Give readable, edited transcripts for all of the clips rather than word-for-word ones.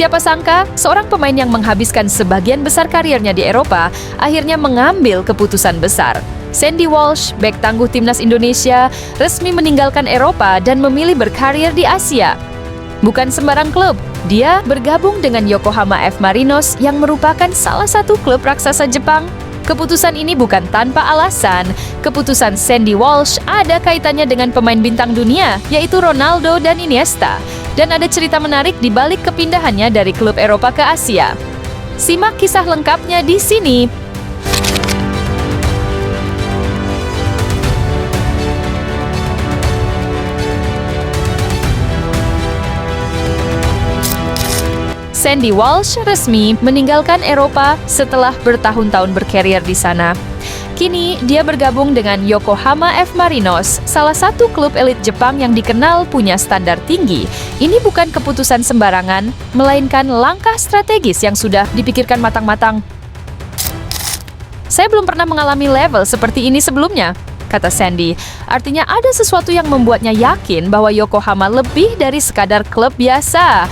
Siapa sangka, seorang pemain yang menghabiskan sebagian besar karirnya di Eropa akhirnya mengambil keputusan besar. Sandy Walsh, bek tangguh timnas Indonesia, resmi meninggalkan Eropa dan memilih berkarir di Asia. Bukan sembarang klub, dia bergabung dengan Yokohama F. Marinos yang merupakan salah satu klub raksasa Jepang. Keputusan ini bukan tanpa alasan. Keputusan Sandy Walsh ada kaitannya dengan pemain bintang dunia, yaitu Ronaldo dan Iniesta. Dan ada cerita menarik di balik kepindahannya dari klub Eropa ke Asia. Simak kisah lengkapnya di sini. Sandy Walsh resmi meninggalkan Eropa setelah bertahun-tahun berkarier di sana. Kini, dia bergabung dengan Yokohama F. Marinos, salah satu klub elit Jepang yang dikenal punya standar tinggi. Ini bukan keputusan sembarangan, melainkan langkah strategis yang sudah dipikirkan matang-matang. Saya belum pernah mengalami level seperti ini sebelumnya, kata Sandy. Artinya ada sesuatu yang membuatnya yakin bahwa Yokohama lebih dari sekadar klub biasa.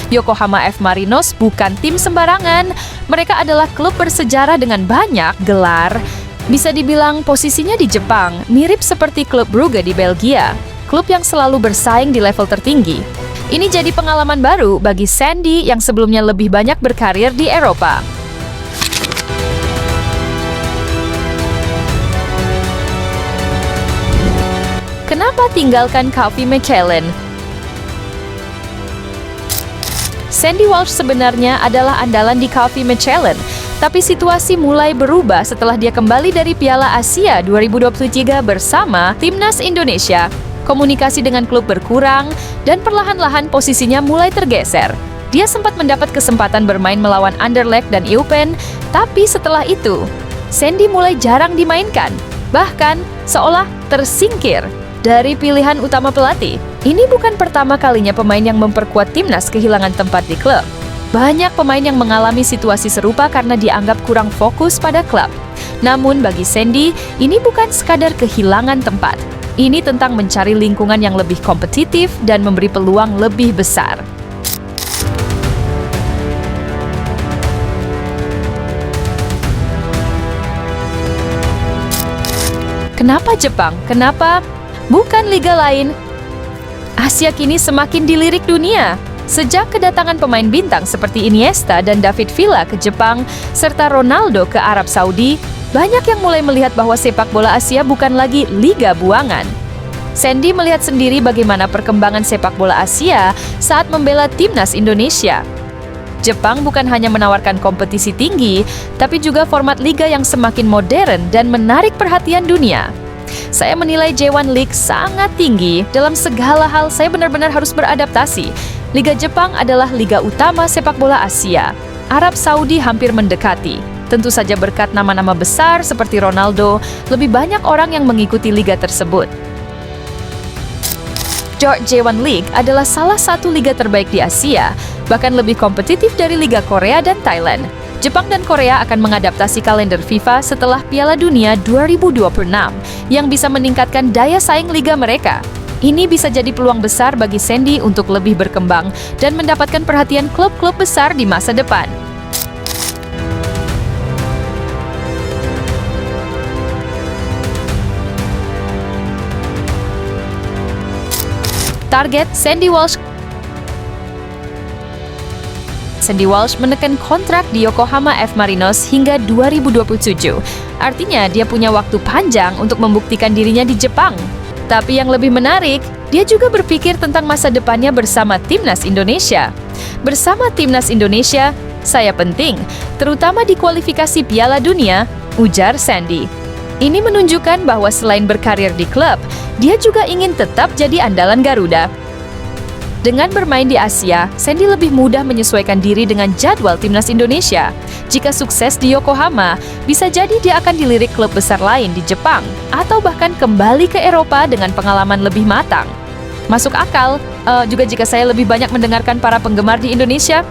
Yokohama F. Marinos bukan tim sembarangan. Mereka adalah klub bersejarah dengan banyak gelar. Bisa dibilang posisinya di Jepang mirip seperti klub Brugge di Belgia, klub yang selalu bersaing di level tertinggi. Ini jadi pengalaman baru bagi Sandy yang sebelumnya lebih banyak berkarir di Eropa. Kenapa tinggalkan KV Mechelen? Sandy Walsh sebenarnya adalah andalan di KV Mechelen, tapi situasi mulai berubah setelah dia kembali dari Piala Asia 2023 bersama Timnas Indonesia. Komunikasi dengan klub berkurang, dan perlahan-lahan posisinya mulai tergeser. Dia sempat mendapat kesempatan bermain melawan Anderlecht dan Eupen, tapi setelah itu, Sandy mulai jarang dimainkan, bahkan seolah tersingkir dari pilihan utama pelatih. Ini bukan pertama kalinya pemain yang memperkuat timnas kehilangan tempat di klub. Banyak pemain yang mengalami situasi serupa karena dianggap kurang fokus pada klub. Namun bagi Sandy, ini bukan sekadar kehilangan tempat. Ini tentang mencari lingkungan yang lebih kompetitif dan memberi peluang lebih besar. Kenapa Jepang? Kenapa bukan liga lain? Asia kini semakin dilirik dunia. Sejak kedatangan pemain bintang seperti Iniesta dan David Villa ke Jepang, serta Ronaldo ke Arab Saudi, banyak yang mulai melihat bahwa sepak bola Asia bukan lagi liga buangan. Sandy melihat sendiri bagaimana perkembangan sepak bola Asia saat membela timnas Indonesia. Jepang bukan hanya menawarkan kompetisi tinggi, tapi juga format liga yang semakin modern dan menarik perhatian dunia. Saya menilai J1 League sangat tinggi. Dalam segala hal, saya benar-benar harus beradaptasi. Liga Jepang adalah liga utama sepak bola Asia. Arab Saudi hampir mendekati. Tentu saja berkat nama-nama besar seperti Ronaldo, lebih banyak orang yang mengikuti liga tersebut. J1 League adalah salah satu liga terbaik di Asia, bahkan lebih kompetitif dari Liga Korea dan Thailand. Jepang dan Korea akan mengadaptasi kalender FIFA setelah Piala Dunia 2026 yang bisa meningkatkan daya saing liga mereka. Ini bisa jadi peluang besar bagi Sandy untuk lebih berkembang dan mendapatkan perhatian klub-klub besar di masa depan. Target Sandy Walsh. Sandy Walsh menekan kontrak di Yokohama F. Marinos hingga 2027. Artinya dia punya waktu panjang untuk membuktikan dirinya di Jepang. Tapi yang lebih menarik, dia juga berpikir tentang masa depannya bersama Timnas Indonesia. Bersama Timnas Indonesia, saya penting, terutama di kualifikasi Piala Dunia, ujar Sandy. Ini menunjukkan bahwa selain berkarir di klub, dia juga ingin tetap jadi andalan Garuda. Dengan bermain di Asia, Sandy lebih mudah menyesuaikan diri dengan jadwal Timnas Indonesia. Jika sukses di Yokohama, bisa jadi dia akan dilirik klub besar lain di Jepang, atau bahkan kembali ke Eropa dengan pengalaman lebih matang. Masuk akal, juga jika saya lebih banyak mendengarkan para penggemar di Indonesia.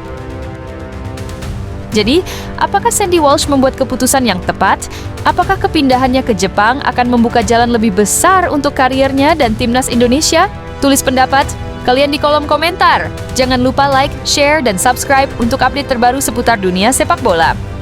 Jadi, apakah Sandy Walsh membuat keputusan yang tepat? Apakah kepindahannya ke Jepang akan membuka jalan lebih besar untuk kariernya dan Timnas Indonesia? Tulis pendapat. kalian di kolom komentar. Jangan lupa like, share, dan subscribe untuk update terbaru seputar dunia sepak bola.